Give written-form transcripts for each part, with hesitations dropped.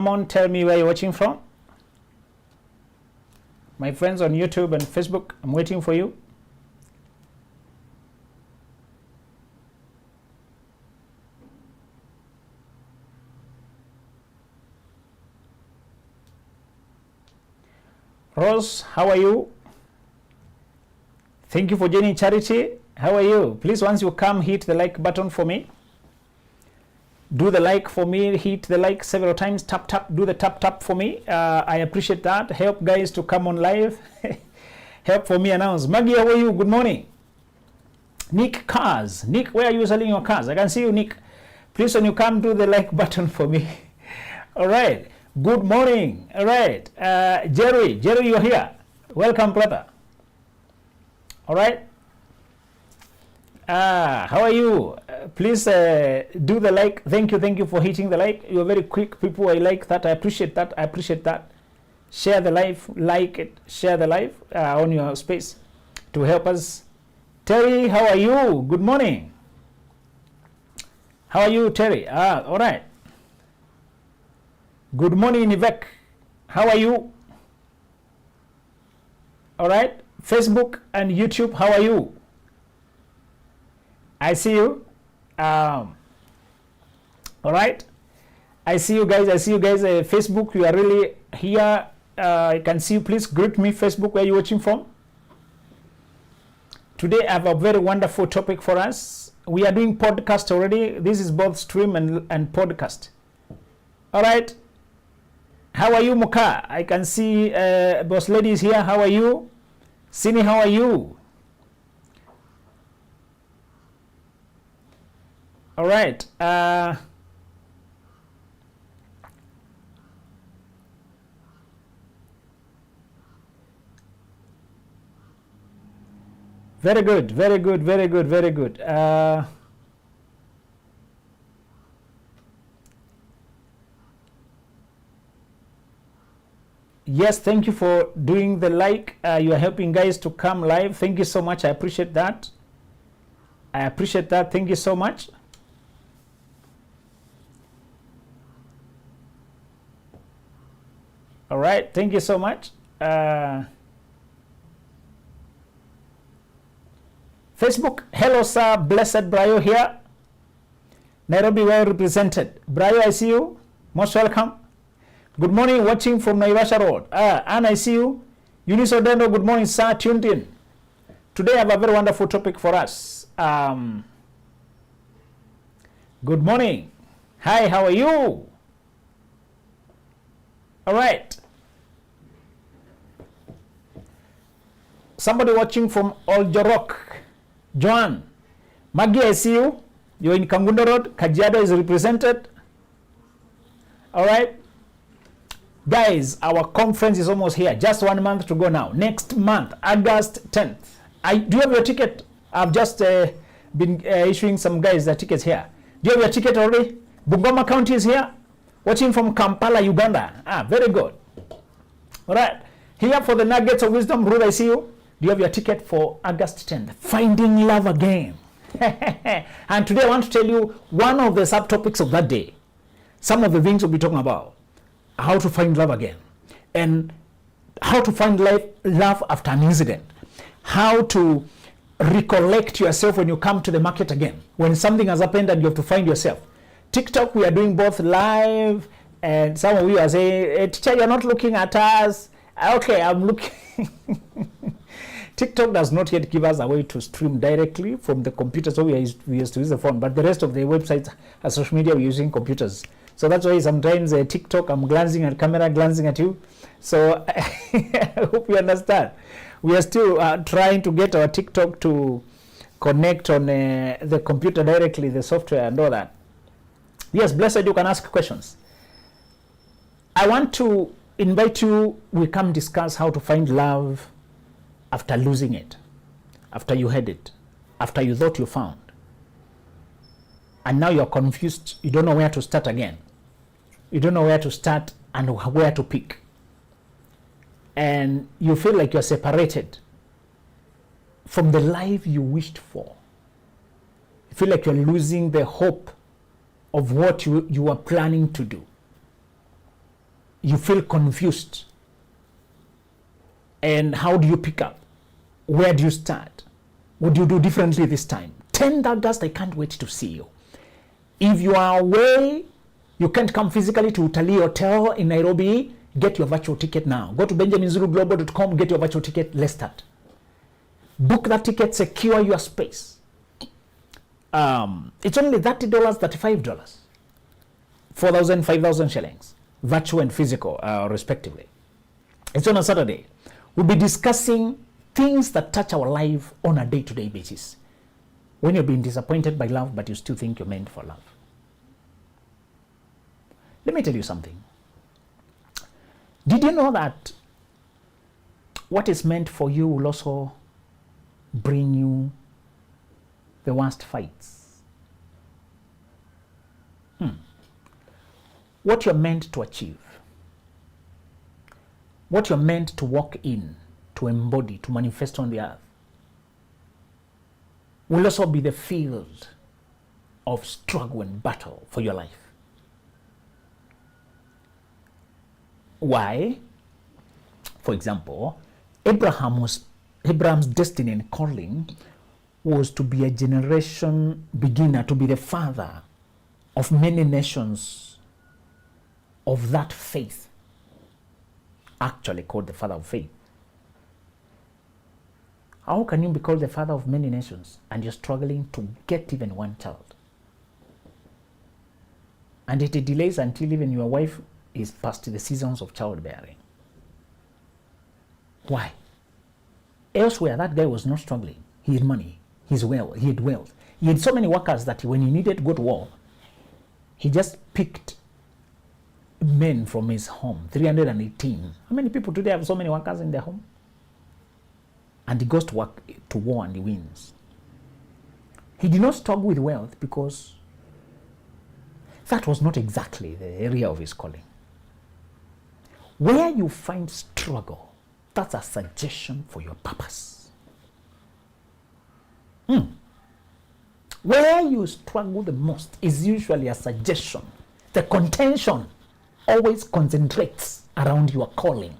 Come on, tell me where you're watching from. My friends on YouTube and Facebook, I'm waiting for you. Rose, how are you? Thank you for joining Charity. How are you? Please, once you come, hit the like button for me. Do the like for me. Hit the like several times. Tap, tap. Do the tap, tap for me. I appreciate that. Help guys to come on live. Help for me announce. Maggie, how are you? Good morning. Nick Cars. Nick, where are you selling your cars? I can see you, Nick. Please, when you come, do the like button for me. All right. Good morning. All right. Jerry, you're here. Welcome, brother. All right. How are you? Please do the like. Thank you for hitting the like. You're very quick people. I like that. I appreciate that. Share the live, like it, share the live on your space to help us. Terry, how are you? Good morning. How are you, Terry? All right. Good morning, Ivek. How are you? All right. Facebook and YouTube, how are you? I see you. All right. I see you guys. Facebook, you are really here. I can see you. Please greet me. Facebook, where are you watching from? Today, I have a very wonderful topic for us. We are doing podcast already. This is both stream and podcast. All right. How are you, Muka? I can see boss ladies here. How are you? Sini, how are you? All right. Very good. Yes, thank you for doing the like. You are helping guys to come live. Thank you so much. I appreciate that. Thank you so much. All right. Thank you so much. Facebook. Hello, sir. Blessed Brayo here. Nairobi, well represented. Brayo, I see you. Most welcome. Good morning, watching from Naivasha Road. And I see you. Eunice Odendo, good morning, sir. Tuned in. Today I have a very wonderful topic for us. Good morning. Hi, how are you? All right. Somebody watching from Oljorok. Joan. Maggie, I see you. You're in Kangundo Road. Kajiado is represented. All right. Guys, our conference is almost here. Just 1 month to go now. Next month, August 10th. Do you have your ticket? I've just been issuing some guys the tickets here. Do you have your ticket already? Bungoma County is here. Watching from Kampala, Uganda. Very good. All right. Here for the Nuggets of Wisdom, Ruth, I see you. Do you have your ticket for August 10th? Finding love again. And today I want to tell you one of the subtopics of that day. Some of the things we'll be talking about. How to find love again, and how to find love after an incident, how to recollect yourself when you come to the market again, when something has happened and you have to find yourself. TikTok, we are doing both live, and some of you are saying, hey, teacher, you're not looking at us. Okay, I'm looking. TikTok does not yet give us a way to stream directly from the computer, so we used to use the phone, but the rest of the websites and social media, we're using computers. So that's why sometimes TikTok, I'm glancing at camera, glancing at you. So I hope you understand. We are still trying to get our TikTok to connect on the computer directly, the software and all that. Yes, Blessed, you can ask questions. I want to invite you, we come discuss how to find love after losing it, after you had it, after you thought you found. And now you're confused, you don't know where to start again. You don't know where to start and where to pick. And you feel like you're separated from the life you wished for. You feel like you're losing the hope of what you are planning to do. you feel confused. And how do you pick up? Where do you start? What do you do differently this time? 10th August, I can't wait to see you. If you are away, you can't come physically to Utalii Hotel in Nairobi, get your virtual ticket now. Go to benjaminzuluglobal.com, get your virtual ticket, let's start. Book that ticket, secure your space. It's only $30, $35. 4,000, 5,000 shillings, virtual and physical, respectively. It's on a Saturday. We'll be discussing things that touch our life on a day-to-day basis. When you've been disappointed by love, but you still think you're meant for love. Let me tell you something. Did you know that what is meant for you will also bring you the worst fights? What you're meant to achieve, what you're meant to walk in, to embody, to manifest on the earth, will also be the field of struggle and battle for your life. Why? For example, Abraham's destiny and calling was to be a generation beginner, to be the father of many nations of that faith, actually called the father of faith. How can you be called the father of many nations and you're struggling to get even one child? And it delays until even your wife is past the seasons of childbearing. Why? Elsewhere, that guy was not struggling. He had money, he had wealth. He had so many workers that when he needed to go to war, he just picked men from his home, 318. How many people today have so many workers in their home? And he goes to work to war and he wins. He did not struggle with wealth because that was not exactly the area of his calling. Where you find struggle, that's a suggestion for your purpose. Where you struggle the most is usually a suggestion. The contention always concentrates around your calling.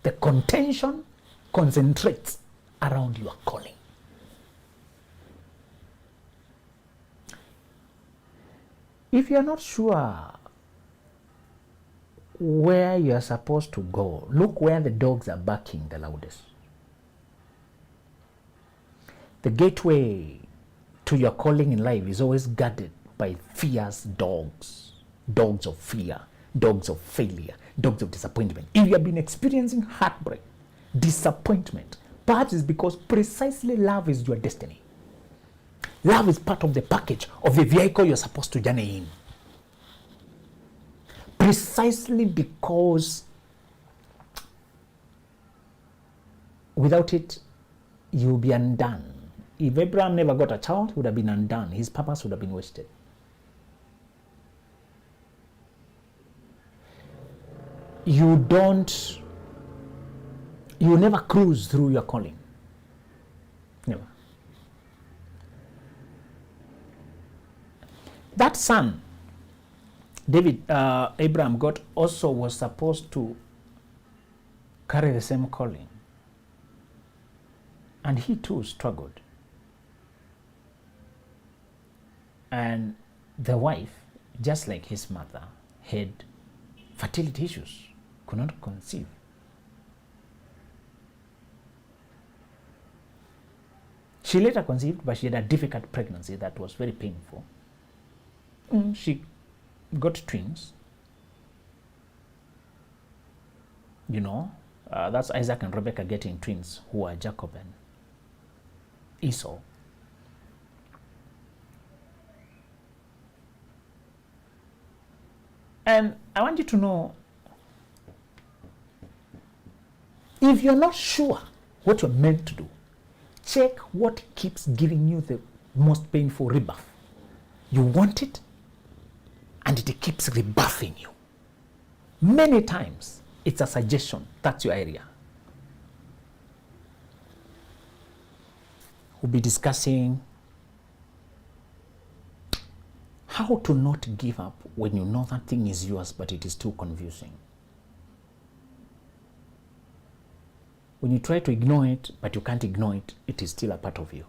The contention concentrates around your calling. If you're not sure where you're supposed to go, look where the dogs are barking the loudest. The gateway to your calling in life is always guarded by fierce dogs. Dogs of fear, dogs of failure, dogs of disappointment. If you have been experiencing heartbreak, disappointment, perhaps it's because precisely love is your destiny. Love is part of the package of the vehicle you're supposed to journey in. Precisely because without it, you'll be undone. If Abraham never got a child, he would have been undone. His purpose would have been wasted. You never cruise through your calling. Never. That son, Abraham got, also was supposed to carry the same calling. And he too struggled. And the wife, just like his mother, had fertility issues, could not conceive. She later conceived, but she had a difficult pregnancy that was very painful. She got twins. You know, that's Isaac and Rebecca getting twins, who are Jacob and Esau. And I want you to know, if you're not sure what you're meant to do, check what keeps giving you the most painful rebuff. You want it, and it keeps rebuffing you. Many times, it's a suggestion. That's your area. We'll be discussing how to not give up when you know that thing is yours, but it is too confusing. When you try to ignore it, but you can't ignore it, it is still a part of you.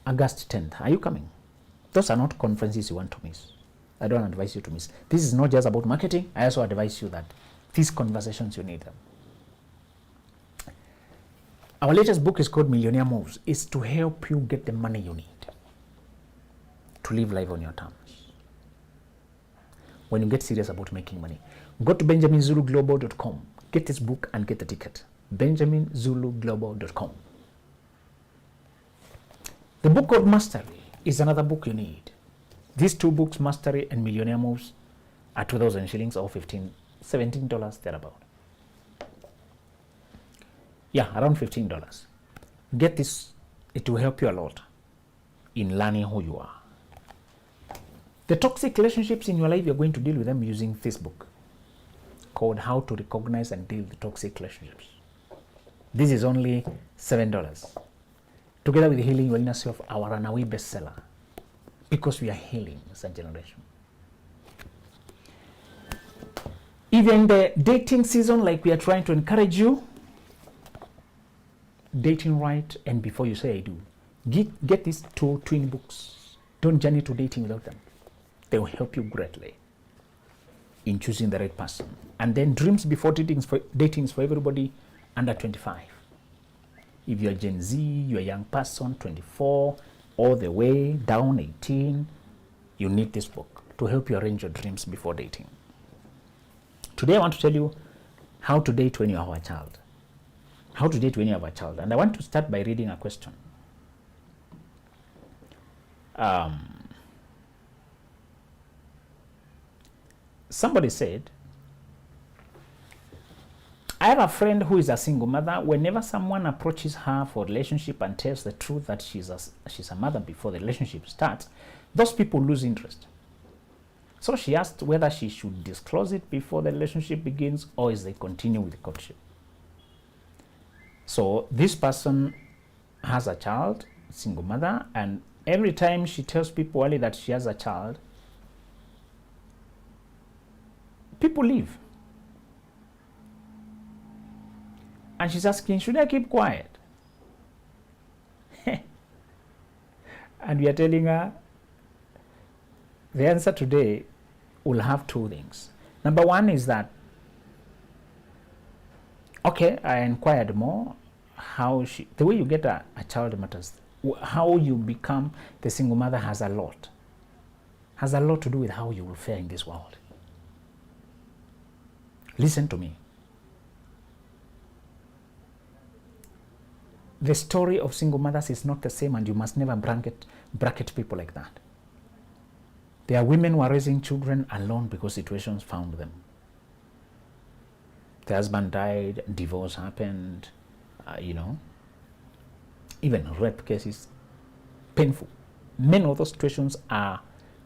August 10th, are you coming? Those are not conferences you want to miss. I don't advise you to miss. This is not just about marketing. I also advise you that these conversations, you need them. Our latest book is called Millionaire Moves. It's to help you get the money you need to live life on your terms. When you get serious about making money, go to benjaminzuluglobal.com. Get this book and get the ticket. benjaminzuluglobal.com. The book called Mastery is another book you need. These two books, Mastery and Millionaire Moves, are 2,000 shillings or $17 thereabout. Yeah, around $15. Get this, it will help you a lot in learning who you are. The toxic relationships in your life, you're going to deal with them using this book called How to Recognize and Deal with Toxic Relationships. This is only $7. Together with Healing Your Inner Self, our runaway bestseller, because we are healing as a generation. Even the dating season, like we are trying to encourage you, dating right and before you say I do. Get these two twin books. Don't journey to dating without them. They will help you greatly in choosing the right person. And then Dreams Before Dating is for everybody under 25. If you're Gen Z, you're a young person, 24, all the way down 18, you need this book to help you arrange your dreams before dating. Today I want to tell you how to date when you have a child. How to date when you have a child. And I want to start by reading a question. Somebody said, I have a friend who is a single mother. Whenever someone approaches her for a relationship and tells the truth that she's a mother before the relationship starts, those people lose interest. So she asked whether she should disclose it before the relationship begins or is they continue with the courtship. So this person has a child, single mother, and every time she tells people early that she has a child, people leave. And she's asking, should I keep quiet? And we are telling her, the answer today will have two things. Number one is that, okay, I inquired more. The way you get a child matters. How you become the single mother has a lot to do with how you will fare in this world. Listen to me. The story of single mothers is not the same, and you must never bracket people like that. There are women who are raising children alone because situations found them. The husband died, divorce happened, even rape cases, painful. Many of those situations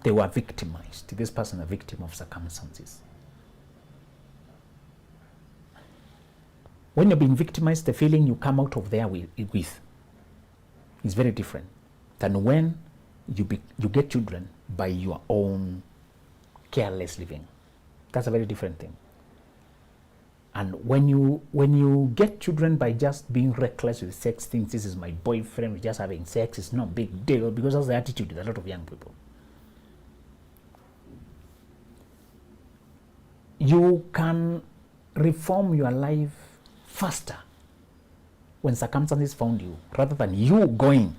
they were victimized. This person a victim of circumstances. When you're being victimized, the feeling you come out of there with is very different than when you get children by your own careless living. That's a very different thing. And when you get children by just being reckless with sex things, this is my boyfriend, we're just having sex, it's no big deal, because that's the attitude with a lot of young people. You can reform your life faster when circumstances found you, rather than you going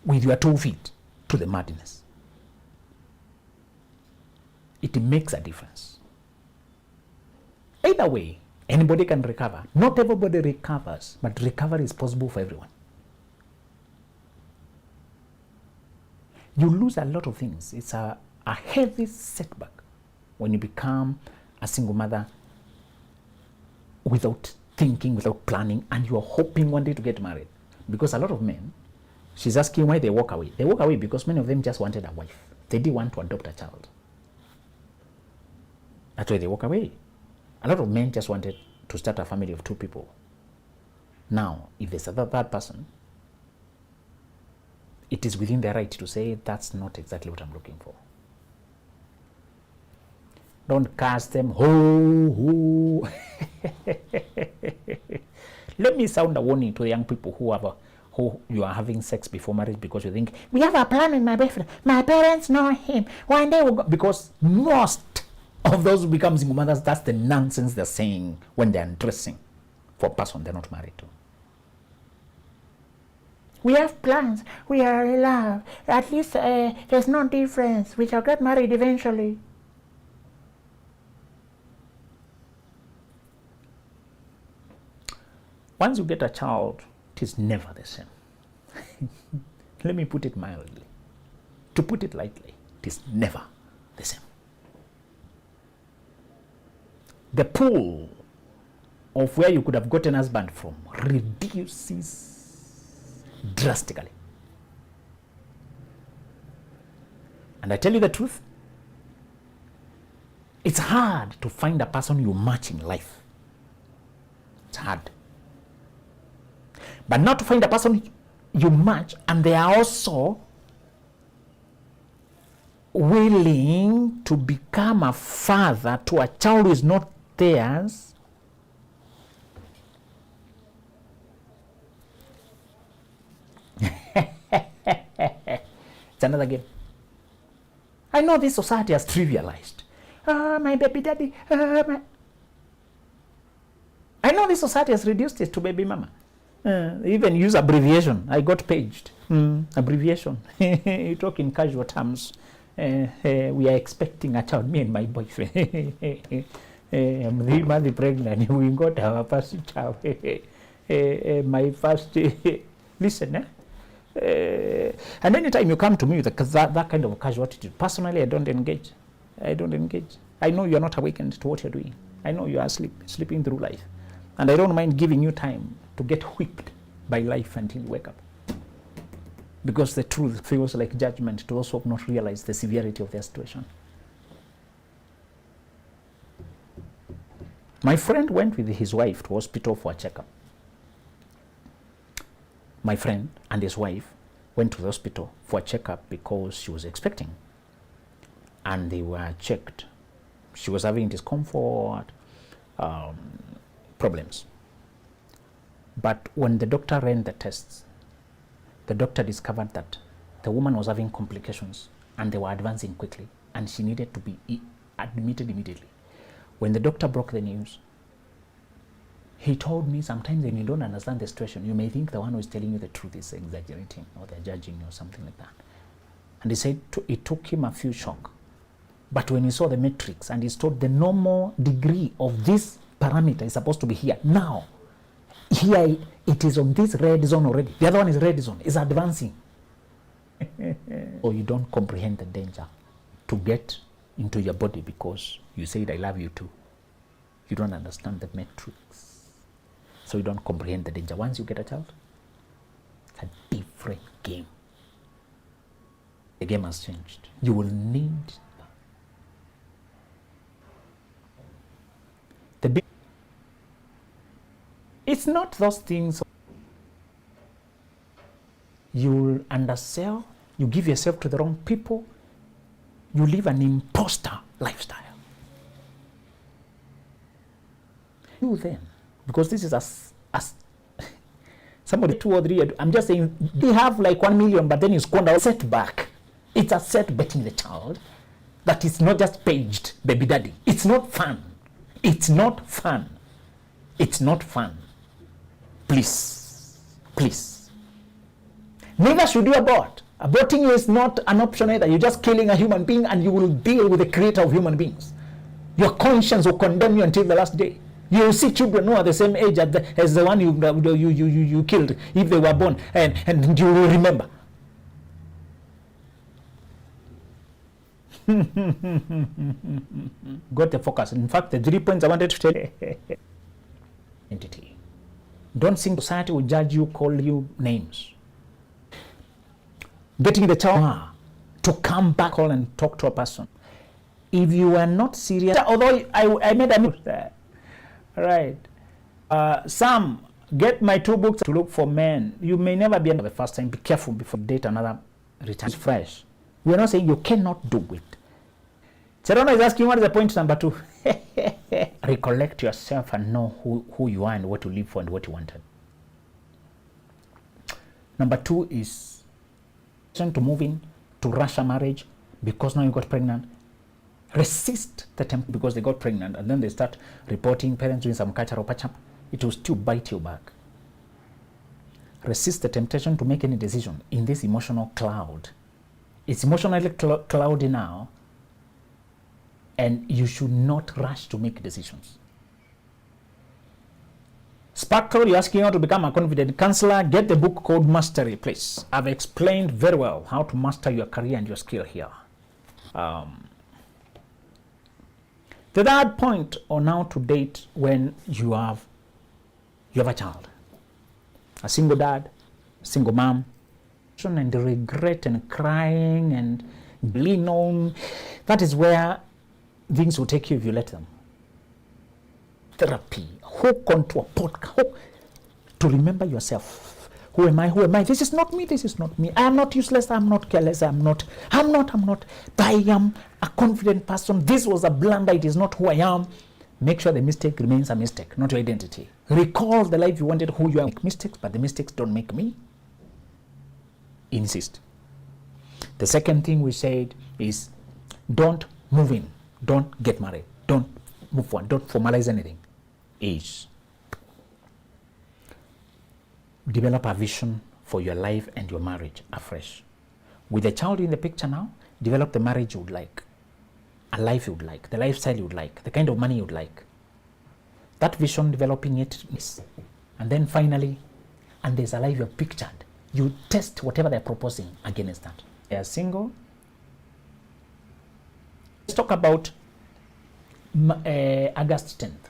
with your 2 feet to the madness. It makes a difference. Either way, anybody can recover. Not everybody recovers, but recovery is possible for everyone. You lose a lot of things. It's a heavy setback when you become a single mother without thinking, without planning, and you are hoping one day to get married. Because a lot of men, she's asking why they walk away. They walk away because many of them just wanted a wife. They didn't want to adopt a child. That's why they walk away. A lot of men just wanted to start a family of 2 people. Now, if there's a third person, it is within their right to say, that's not exactly what I'm looking for. Don't curse them. Ho. Let me sound a warning to the young people who you are having sex before marriage because you think, we have a plan with my boyfriend. My parents know him. One day we'll go. Because most of those who become single mothers, that's the nonsense they're saying when they're undressing for a person they're not married to. We have plans. We are in love. At least there's no difference. We shall get married eventually. Once you get a child, it is never the same. Let me put it mildly. To put it lightly, it is never the same. The pool of where you could have gotten a husband from reduces drastically. And I tell you the truth, it's hard to find a person you match in life. It's hard. But not to find a person you match and they are also willing to become a father to a child who is not theirs. It's another game. I know this society has trivialized. My baby daddy. I know this society has reduced it to baby mama. Even use abbreviation. I got paged. Abbreviation. You talk in casual terms. We are expecting a child, me and my boyfriend. I'm 3 months pregnant. We got our first child. My first. Listen, and anytime you come to me with that kind of casual attitude, personally, I don't engage. I know you're not awakened to what you're doing. I know you are sleeping through life. And I don't mind giving you time to get whipped by life until you wake up. Because the truth feels like judgment to those who have not realized the severity of their situation. My friend went with his wife to hospital for a checkup. My friend and his wife went to the hospital for a checkup because she was expecting. And they were checked. She was having discomfort, problems. But when the doctor ran the tests, the doctor discovered that the woman was having complications and they were advancing quickly and she needed to be admitted immediately. When the doctor broke the news, he told me sometimes when you don't understand the situation, you may think the one who is telling you the truth is exaggerating or they're judging you or something like that. And he said it took him a few shocks. But when he saw the matrix and he's told the normal degree of this parameter is supposed to be here. Now, here it is on this red zone already. The other one is red zone. It's advancing. Or you don't comprehend the danger to get into your body because you said, I love you too. You don't understand the matrix. So you don't comprehend the danger. Once you get a child, it's a different game. The game has changed. You will need it's not those things you'll undersell, you give yourself to the wrong people, you live an imposter lifestyle. You then, because this is as somebody 2 or 3, I'm just saying, they have like 1 million, but then you squander a setback. It's a setback in the child that is not just paged baby daddy. It's not fun. It's not fun. It's not fun. Please, please. Neither should you abort. Aborting is not an option either. You're just killing a human being and you will deal with the creator of human beings. Your conscience will condemn you until the last day. You will see children who are the same age as the one you killed if they were born, and you will remember. Got the focus. In fact, the 3 points I wanted to tell you. Entity. Don't think society will judge you, call you names. Getting the child to come back home and talk to a person. If you are not serious, although I made a note there. All right. Sam, get my 2 books to look for men. You may never be the first time. Be careful before you date another return. It's fresh. We're not saying you cannot do it. Cherono is asking, what is the point number 2? Recollect yourself and know who you are and what you live for and what you wanted. Number 2 is to move in, to rush a marriage because now you got pregnant. Resist the temptation because they got pregnant and then they start reporting, parents doing some cultural patch up. It will still bite you back. Resist the temptation to make any decision in this emotional cloud. It's emotionally cloudy now, and you should not rush to make decisions. Sparkle, you're asking how to become a confident counselor. Get the book called Mastery, please. I've explained very well how to master your career and your skill here. The third point on how to date when you have a child, a single dad, single mom, and the regret and crying and lean on. That is where things will take you if you let them. Therapy, hook onto a podcast, to remember yourself. Who am I? Who am I? This is not me. This is not me. I am not useless. I am not careless. I am not. I am a confident person. This was a blunder. It is not who I am. Make sure the mistake remains a mistake, not your identity. Recall the life you wanted, who you are. Make mistakes, but the mistakes don't make me. Insist. The second thing we said is don't move in. Don't get married. Don't move forward. Don't formalize anything. Is develop a vision for your life and your marriage afresh. With a child in the picture now, develop the marriage you would like, a life you would like, the lifestyle you would like, the kind of money you would like. That vision, developing it, and then finally, and there's a life you've pictured. You test whatever they're proposing against that. They are single. Let's talk about August 10th.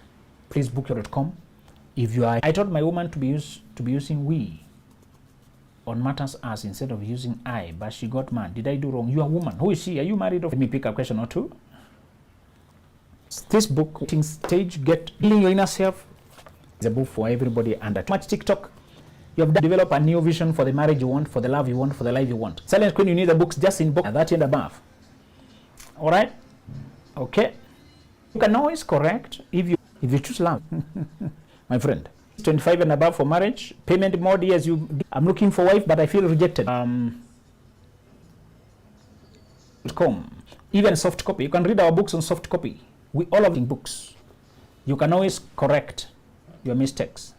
Please book your.com. If you are, I told my woman to be using we on matters as instead of using I, but she got mad. Did I do wrong? You are a woman. Who is she? Are you married? Let me pick a question or two. This book, Stage Get Healing Your Inner Self, is a book for everybody under too much TikTok. You have developed a new vision for the marriage you want, for the love you want, for the life you want. Silent Queen, you need the books just in book, that and above. All right? Okay. You can always correct if you choose love. My friend. 25 and above for marriage. Payment mode, yes, I'm looking for wife, but I feel rejected. Even soft copy. You can read our books on soft copy. We all have books. You can always correct your mistakes.